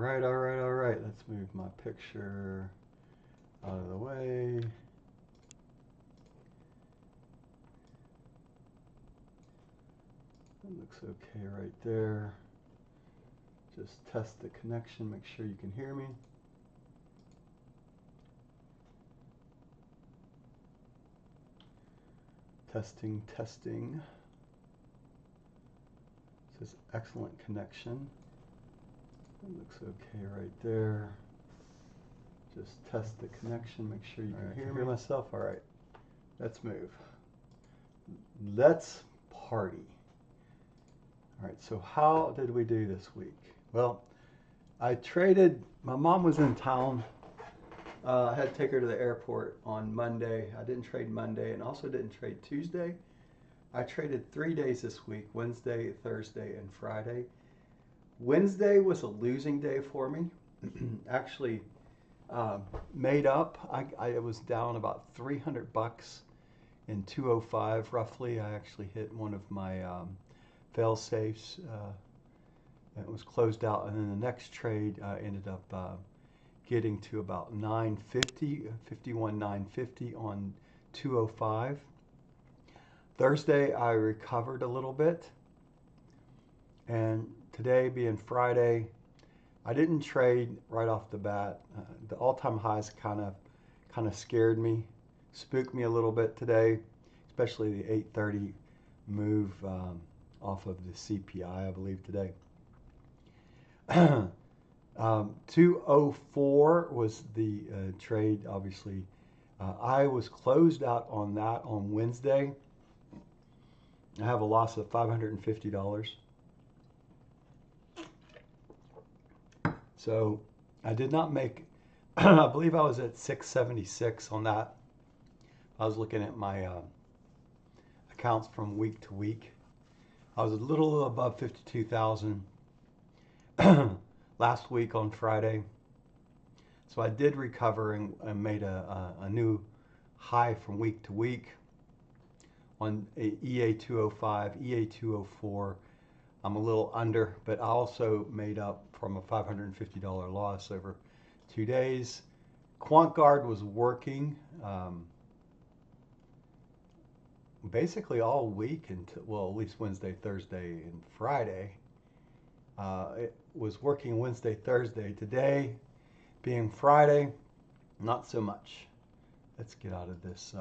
All right. Let's move my picture out of the way. It looks okay right there. Just test the connection, make sure you can hear me. Testing, testing. It says excellent connection. It looks okay right there. Just test the connection, make sure you can hear myself. All right, let's move. Let's party. All right, so how did we do this week? Well, I traded, my mom was in town. I had to take her to the airport on Monday. I didn't trade Monday and also didn't trade Tuesday. I traded 3 days this week, Wednesday, Thursday, and Friday. Wednesday was a losing day for me. Actually, made up. I was down about 300 bucks in 205 roughly. I actually hit one of my fail safes. It was closed out, and then the next trade ended up getting to about 950, 51,950 on 205. Thursday I recovered a little bit, and today being Friday, I didn't trade right off the bat. The all-time highs kind of scared me, spooked me a little bit today, especially the 830 move off of the CPI, I believe today. 204 was the trade, obviously. I was closed out on that on Wednesday. I have a loss of $550. So I did not make, I believe I was at 676 on that. I was looking at my accounts from week to week. I was a little above 52,000 last week on Friday. So I did recover and made a new high from week to week on EA 205, EA 204. I'm a little under, but I also made up from a $550 loss over 2 days. QuantGuard was working basically all week until, well, at least Wednesday, Thursday, and Friday. It was working Wednesday, Thursday. Today, being Friday, not so much. Let's get out of this.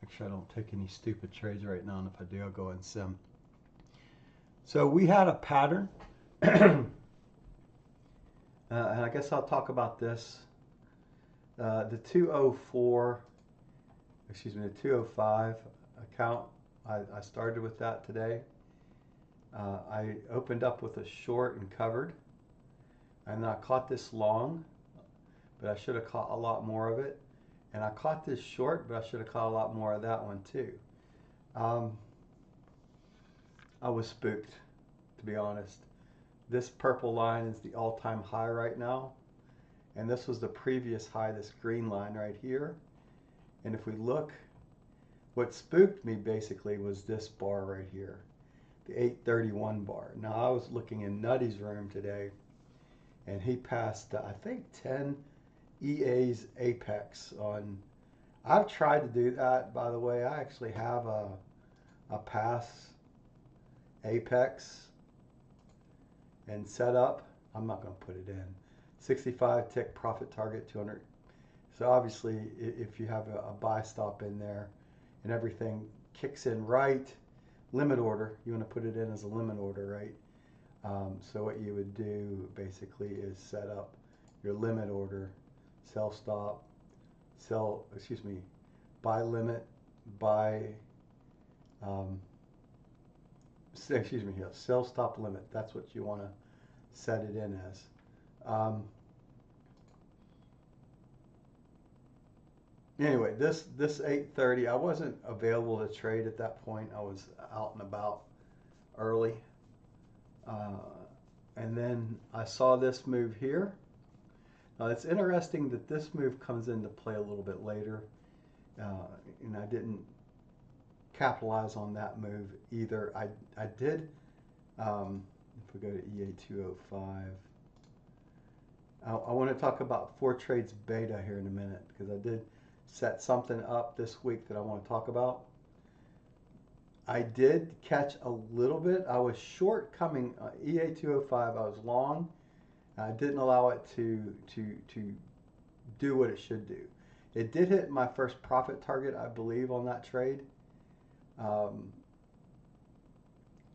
Make sure I don't take any stupid trades right now, and if I do, I'll go in sim. So we had a pattern, and I guess I'll talk about this. The 204, excuse me, the 205 account, I started with that today. I opened up with a short and covered, and I caught this long, but I should have caught a lot more of it. And I caught this short, but I should have caught a lot more of that one too. I was spooked, to be honest. This purple line is the all-time high right now. And this was the previous high, this green line right here. And if we look, what spooked me basically was this bar right here, the 831 bar. Now I was looking in Nutty's room today, and he passed, I think, 10 EA's apex on. I've tried to do that, by the way. I actually have a pass apex and set up. I'm not going to put it in. 65 tick profit target 200. So obviously if you have a buy stop in there and everything kicks in right, limit order, you want to put it in as a limit order, right? So what you would do basically is set up your limit order, sell stop, buy limit, buy, sell stop limit. That's what you want to set it in as. Anyway, this 830, I wasn't available to trade at that point. I was out and about early. And then I saw this move here. Now it's interesting that this move comes into play a little bit later. And I didn't capitalize on that move either. I did If we go to EA205, I want to talk about 4Trades beta here in a minute because I did set something up this week that I want to talk about. I did catch a little bit. I was short coming EA205. I was long. I didn't allow it to do what it should do. It did hit my first profit target, I believe, on that trade. On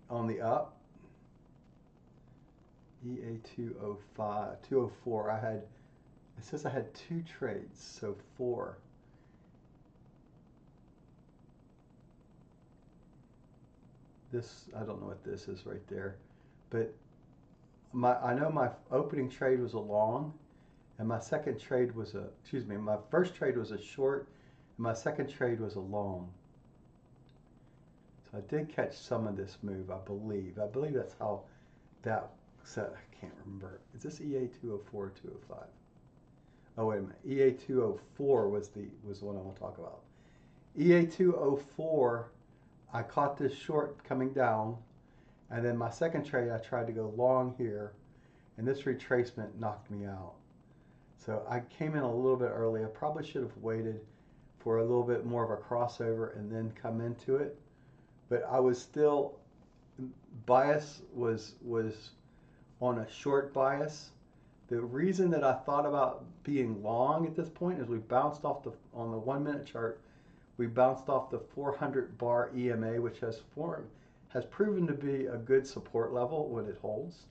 the up. EA205, 204. It says I had 2 trades, so 4. This, I don't know what this is right there, but I know my opening trade was a long, and my second trade was my first trade was a short, and my second trade was a long. So I did catch some of this move, I believe. I believe that's how that set. I can't remember. Is this EA204 or 205? Oh, wait a minute. EA204 was the one I want to talk about. EA204, I caught this short coming down, and then my second trade I tried to go long here, and this retracement knocked me out. So I came in a little bit early. I probably should have waited for a little bit more of a crossover and then come into it. But I was still, bias was on a short bias. The reason that I thought about being long at this point is we bounced off on the 1 minute chart, we bounced off the 400 bar EMA, which has proven to be a good support level when it holds.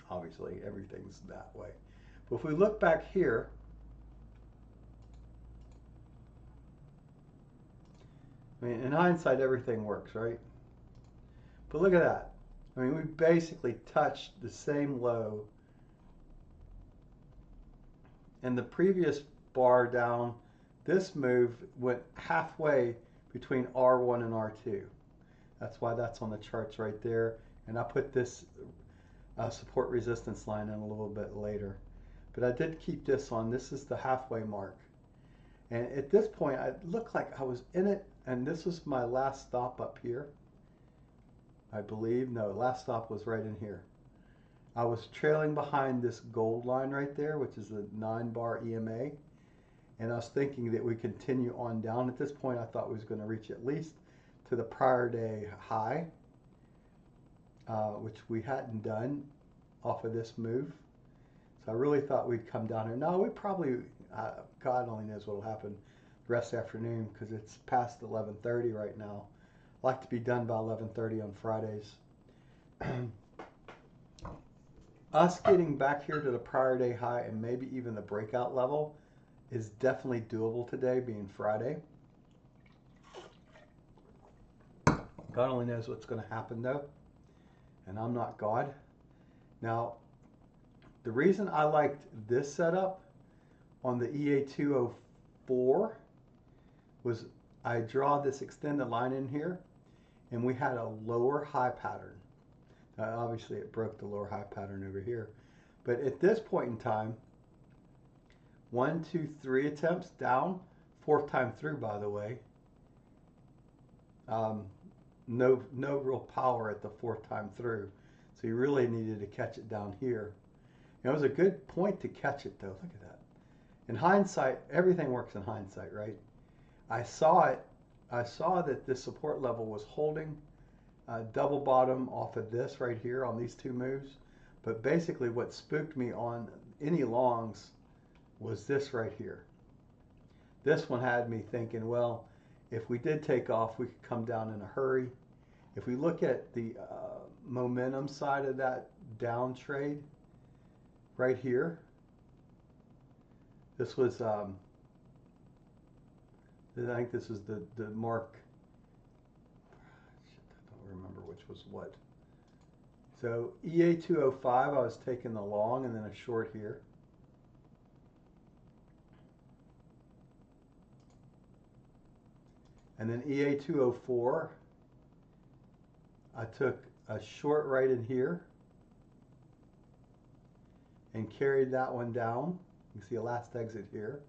Obviously, everything's that way. But if we look back here, I mean, in hindsight, everything works, right? But look at that. I mean, we basically touched the same low. And the previous bar down, this move went halfway between R1 and R2. That's why that's on the charts right there. And I put this support resistance line in a little bit later. But I did keep this on. This is the halfway mark. And at this point, I looked like I was in it. And this was my last stop up here. I believe. No, last stop was right in here. I was trailing behind this gold line right there, which is the 9 bar EMA. And I was thinking that we continue on down. At this point, I thought we was going to reach at least to the prior day high, which we hadn't done off of this move. So I really thought we'd come down here. No, we probably, God only knows what will happen the rest of the afternoon because it's past 11:30 right now. I like to be done by 11:30 on Fridays. Us getting back here to the prior day high and maybe even the breakout level is definitely doable today, being Friday. God only knows what's going to happen though, and I'm not God. Now, the reason I liked this setup on the EA204 was I draw this extended line in here, and we had a lower high pattern. Now, obviously, it broke the lower high pattern over here. But at this point in time, 1, 2, 3 attempts down, 4th time through, by the way. No real power at the 4th time through. So you really needed to catch it down here. And it was a good point to catch it, though. Look at that. In hindsight, everything works in hindsight, right? I saw it. I saw that this support level was holding double bottom off of this right here on these 2 moves. But basically what spooked me on any longs was this right here. This one had me thinking, well, if we did take off, we could come down in a hurry. If we look at the momentum side of that down trade right here, this was, I think this is the mark. I don't remember which was what. So EA205, I was taking the long and then a short here. And then EA204, I took a short right in here and carried that one down. You can see a last exit here.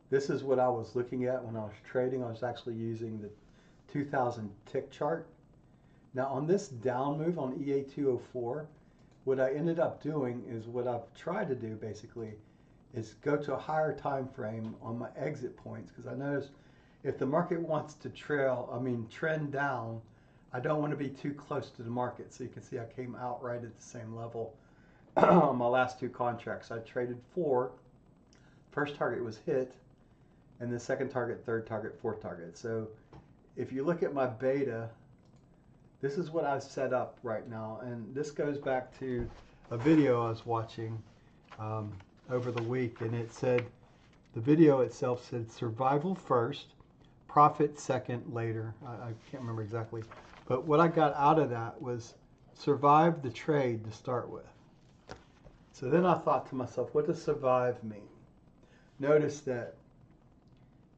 This is what I was looking at when I was trading. I was actually using the 2000 tick chart. Now on this down move on EA204, what I ended up doing is what I've tried to do basically is go to a higher time frame on my exit points, because I noticed if the market wants to trend down, I don't want to be too close to the market. So you can see I came out right at the same level on my last two contracts. I traded 4. First target was hit, and the second target, third target, fourth target. So if you look at my beta, this is what I've set up right now. And this goes back to a video I was watching over the week, and it said, the video itself said survival first, profit second, later. I can't remember exactly. But what I got out of that was survive the trade to start with. So then I thought to myself, what does survive mean? Notice that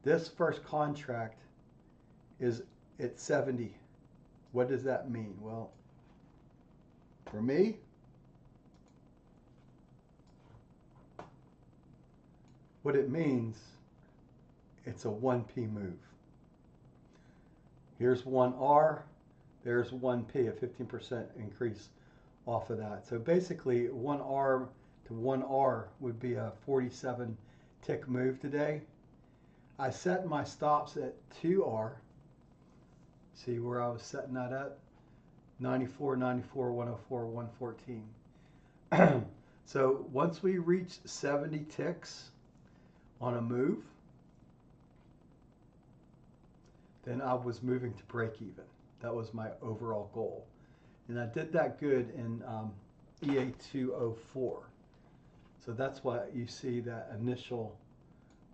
this first contract is at 70. What does that mean? Well, for me, what it means, it's a 1p move. Here's 1R, there's 1p, a 15% increase off of that. So basically 1R to 1R would be a 47 tick move today. I set my stops at 2R. See where I was setting that at? 94, 94, 104, 114. So once we reach 70 ticks on a move, then I was moving to break even. That was my overall goal. And I did that good in EA204. So that's why you see that initial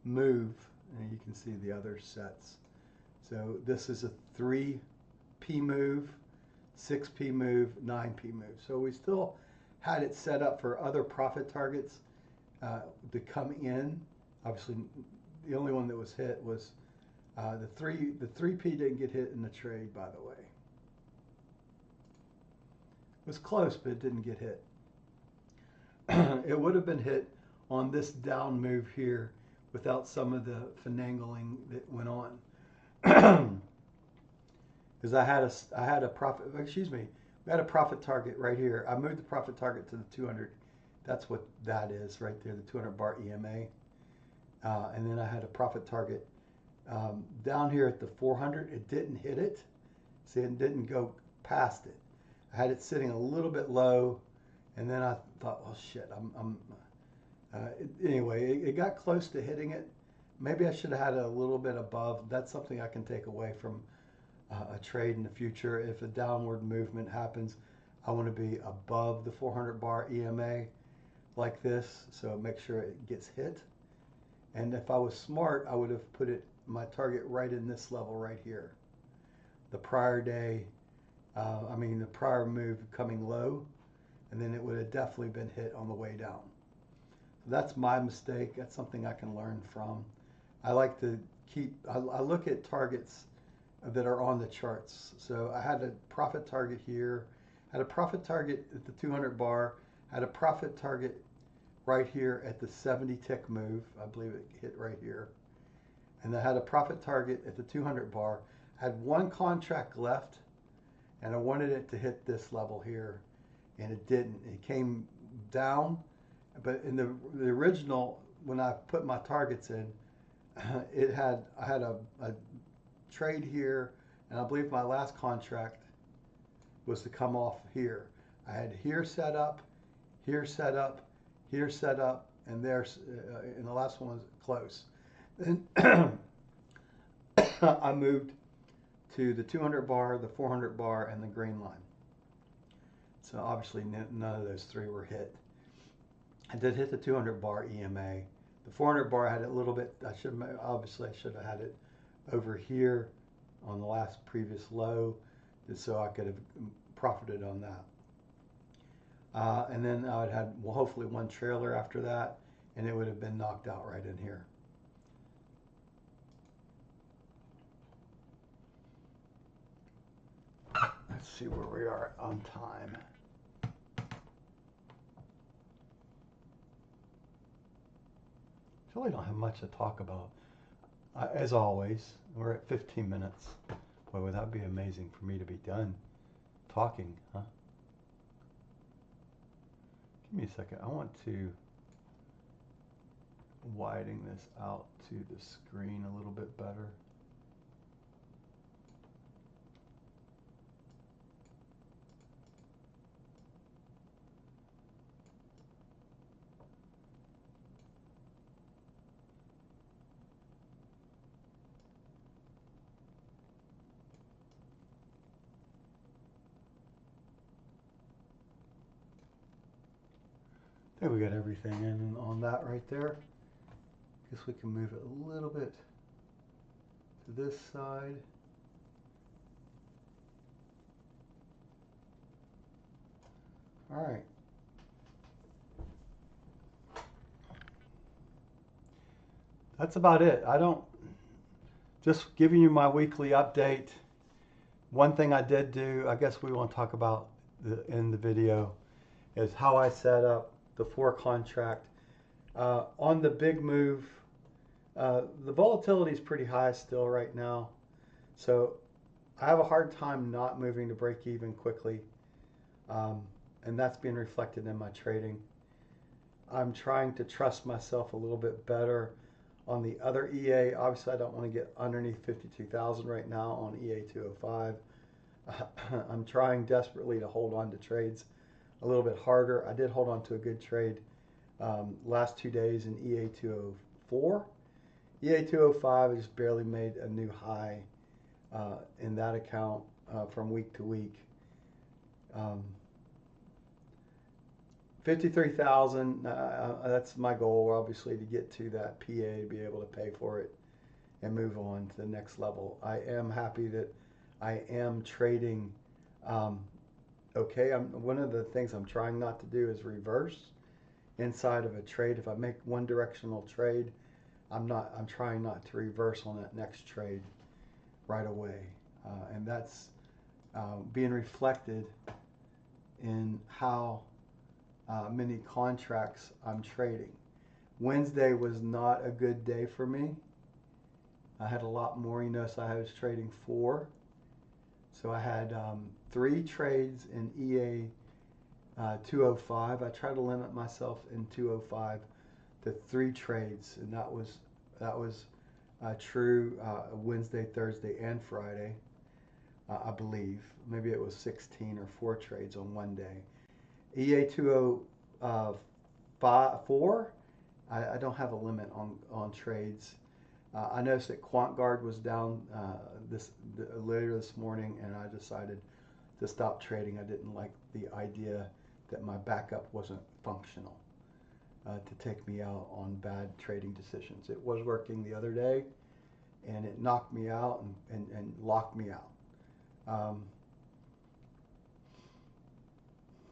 move, and you can see the other sets. So this is a 3p move, 6p move, 9p move. So we still had it set up for other profit targets to come in. Obviously, the only one that was hit was the 3p didn't get hit in the trade, by the way. It was close, but it didn't get hit. It would have been hit on this down move here without some of the finagling that went on. Because I had a profit, excuse me, we had a profit target right here. I moved the profit target to the 200. That's what that is right there, the 200 bar EMA. And then I had a profit target down here at the 400. It didn't hit it. See, it didn't go past it. I had it sitting a little bit low, and then I thought, oh shit, anyway, it got close to hitting it. Maybe I should have had it a little bit above. That's something I can take away from a trade in the future. If a downward movement happens, I want to be above the 400 bar EMA like this, so make sure it gets hit. And if I was smart, I would have put my target right in this level right here. The prior day, the prior move coming low, and then it would have definitely been hit on the way down. So that's my mistake. That's something I can learn from. I like to I look at targets that are on the charts. So I had a profit target here, had a profit target at the 200 bar, had a profit target right here at the 70 tick move. I believe it hit right here. And I had a profit target at the 200 bar. I had one contract left, and I wanted it to hit this level here, and it didn't. It came down, but in the original, when I put my targets in, I had a trade here, and I believe my last contract was to come off here. I had here set up, here set up, here set up, and there's and the last one was close. Then I moved to the 200 bar, the 400 bar, and the green line. So obviously none of those three were hit. I did hit the 200 bar EMA. The 400 bar I had it a little bit. I should have had it over here on the last previous low, so I could have profited on that. And then I would have had hopefully one trailer after that, and it would have been knocked out right in here. Let's see where we are on time. Really don't have much to talk about. As always, we're at 15 minutes. Boy, would that be amazing for me to be done talking, huh? Give me a second. I want to widen this out to the screen a little bit better. There, we got everything in on that right there. Guess we can move it a little bit to this side. All right. That's about it. Just giving you my weekly update. One thing I did do, I guess we want to talk about in the video, is how I set up the 4 contract. On the big move, the volatility is pretty high still right now. So I have a hard time not moving to break even quickly. And that's being reflected in my trading. I'm trying to trust myself a little bit better on the other EA. Obviously, I don't want to get underneath 52,000 right now on EA 205. I'm trying desperately to hold on to trades a little bit harder. I did hold on to a good trade last 2 days in EA 204. EA 205 has barely made a new high in that account from week to week. 53,000, that's my goal, obviously, to get to that PA, to be able to pay for it and move on to the next level. I am happy that I am trading okay. One of the things I'm trying not to do is reverse inside of a trade. If I make one directional trade, I'm trying not to reverse on that next trade right away. And that's being reflected in how many contracts I'm trading. Wednesday was not a good day for me. I had a lot more. You notice I was trading 4. So I had 3 trades in EA 205. I try to limit myself in 205 to 3 trades, and that was true Wednesday, Thursday, and Friday. I believe maybe it was 16 or 4 trades on one day. EA 204, I don't have a limit on trades. I noticed that QuantGuard was down later this morning, and I decided to stop trading. I didn't like the idea that my backup wasn't functional to take me out on bad trading decisions. It was working the other day, and it knocked me out and locked me out.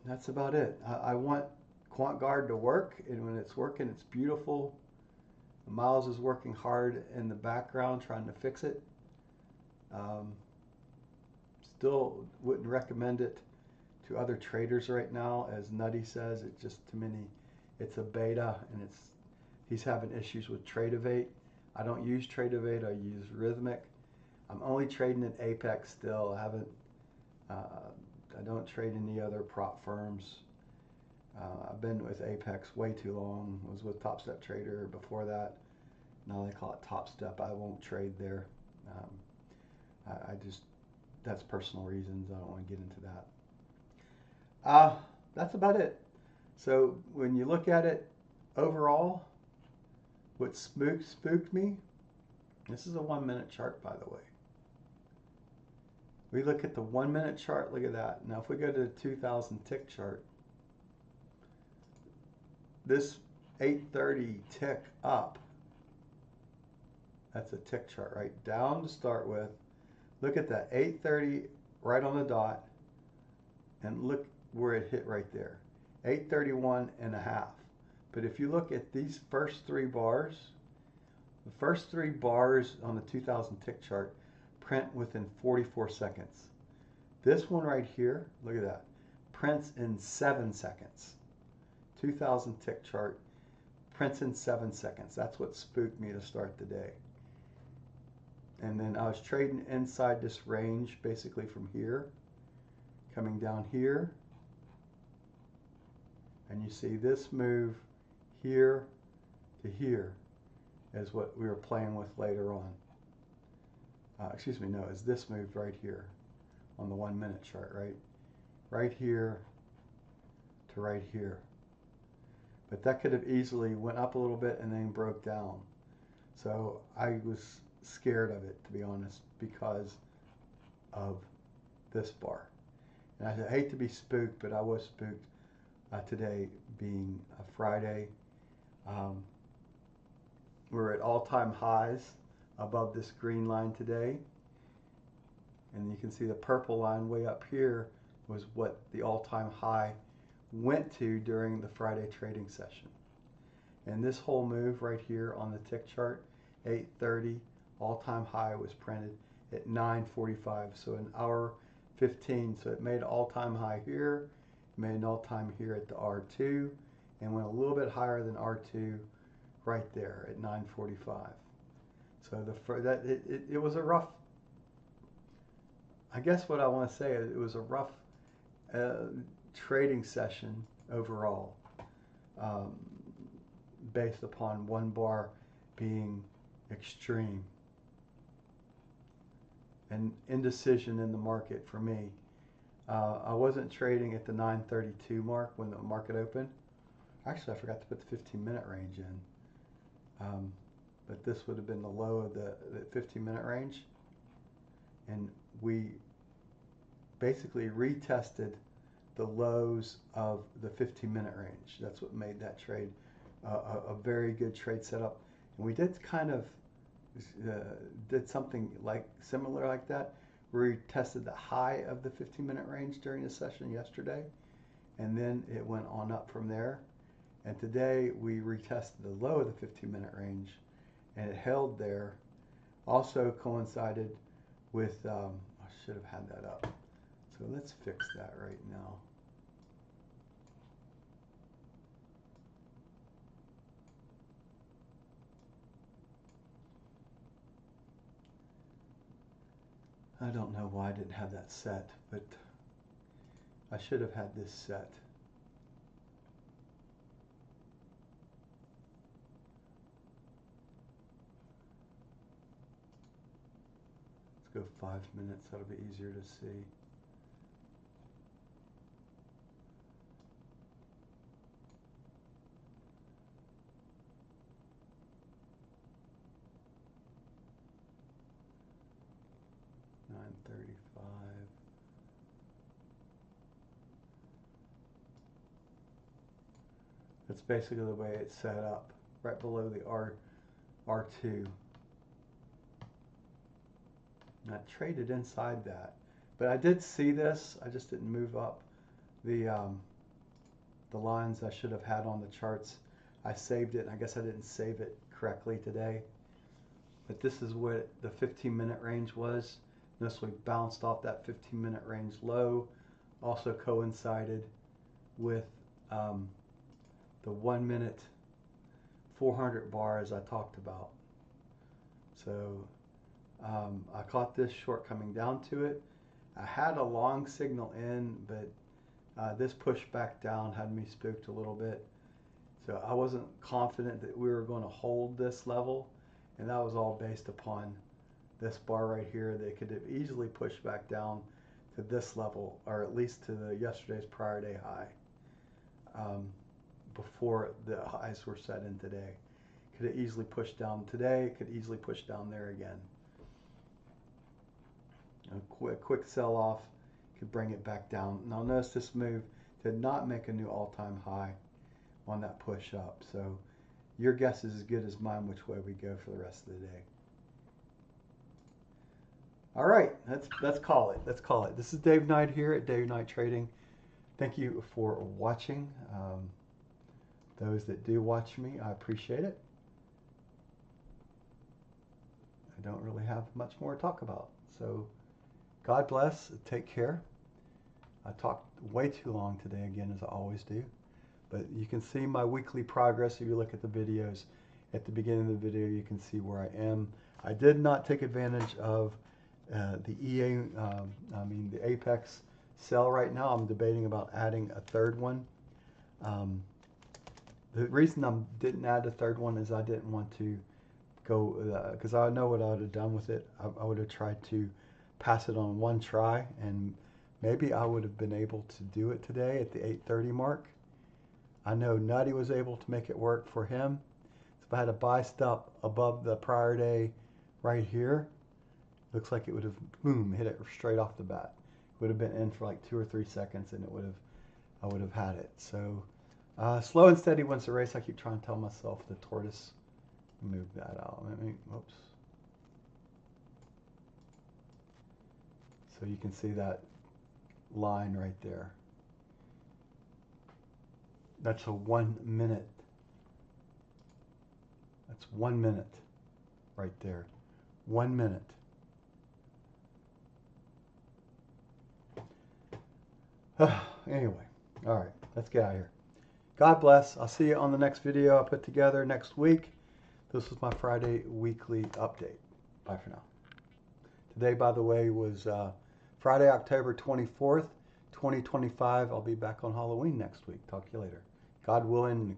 That's about it. I want QuantGuard to work, and when it's working, it's beautiful. Miles is working hard in the background trying to fix it. Still wouldn't recommend it to other traders right now. As Nutty says, it's just too many. It's a beta, and he's having issues with Tradevate. I don't use Tradevate. I use Rhythmic. I'm only trading in Apex still. I don't trade any other prop firms. I've been with Apex way too long. I was with Top Step Trader before that. Now they call it Top Step. I won't trade there. That's personal reasons. I don't want to get into that. That's about it. So when you look at it overall, what spooked me, this is a 1 minute chart, by the way. We look at the 1 minute chart, look at that. Now if we go to the 2000 tick chart, this 830 tick up, that's a tick chart, right? Down to start with. Look at that 830 right on the dot, and look where it hit right there. 831 and a half. But if you look at these first 3 bars, the first 3 bars on the 2000 tick chart print within 44 seconds. This one right here, look at that, prints in 7 seconds. 2000 tick chart prints in 7 seconds. That's what spooked me to start the day. And then I was trading inside this range basically from here, coming down here, and you see this move here to here is what we were playing with later on. Excuse me, no, it's this move right here on the 1 minute chart, right? Right here to right here. But that could have easily went up a little bit and then broke down. So I was scared of it, to be honest, because of this bar. And I hate to be spooked, but I was spooked today being a Friday. We're at all-time highs above this green line today. And you can see the purple line way up here was what the all-time high went to during the Friday trading session. And this whole move right here on the tick chart, 8:30, all-time high was printed at 9:45, so an hour 15. So it made all-time high here, made an all-time here at the R2, and went a little bit higher than R2 right there at 9:45. So it was a rough, I guess what I want to say is it was a rough trading session overall, based upon one bar being extreme. And indecision in the market for me. I wasn't trading at the 9:32 mark when the market opened. Actually, I forgot to put the 15-minute range in. But this would have been the low of the 15-minute range. And we basically retested the lows of the 15-minute range. That's what made that trade a very good trade setup. And we did kind of did something like similar like that. We tested the high of the 15-minute range during the session yesterday, and then it went on up from there. And today we retested the low of the 15-minute range, and it held there. Also coincided with, I should have had that up. So let's fix that right now. I don't know why I didn't have that set, but I should have had this set. Let's go 5 minutes, that'll be easier to see. That's basically the way it's set up, right below the R2. And I traded inside that, but I did see this. I just didn't move up the lines I should have had on the charts. I saved it, and I guess I didn't save it correctly today. But this is what the 15-minute range was. This we bounced off that 15-minute range low. Also coincided with the 1 minute 400 bar as I talked about. So I caught this short coming down to it. I had a long signal in, but this push back down had me spooked a little bit. So I wasn't confident that we were going to hold this level, and that was all based upon this bar right here. They could have easily pushed back down to this level, or at least to the yesterday's prior day high, before the highs were set in today. Could have easily pushed down today, could easily push down there again. A quick sell-off could bring it back down. Now notice this move did not make a new all-time high on that push up. So your guess is as good as mine which way we go for the rest of the day. All right, let's call it. Let's call it. This is Dave Knight here at Dave Knight Trading. Thank you for watching. Those that do watch me, I appreciate it. I don't really have much more to talk about. So God bless. Take care. I talked way too long today again, as I always do. But you can see my weekly progress if you look at the videos. At the beginning of the video, you can see where I am. I did not take advantage of the Apex sale right now. I'm debating about adding a third one. The reason I didn't add a third one is I didn't want to go, because I know what I would have done with it. I would have tried to pass it on one try, and maybe I would have been able to do it today at the 8:30 mark. I know Nutty was able to make it work for him. So if I had a buy stop above the prior day right here, looks like it would have, boom, hit it straight off the bat. It would have been in for like 2 or 3 seconds, and I would have had it. So slow and steady wins the race. I keep trying to tell myself. The tortoise, move that out. Let me, whoops. So you can see that line right there. That's a 1 minute. That's 1 minute right there. 1 minute. Anyway, all right, let's get out of here. God bless. I'll see you on the next video I put together next week. This was my Friday weekly update. Bye for now. Today, by the way, was Friday, October 24th, 2025. I'll be back on Halloween next week. Talk to you later. God willing.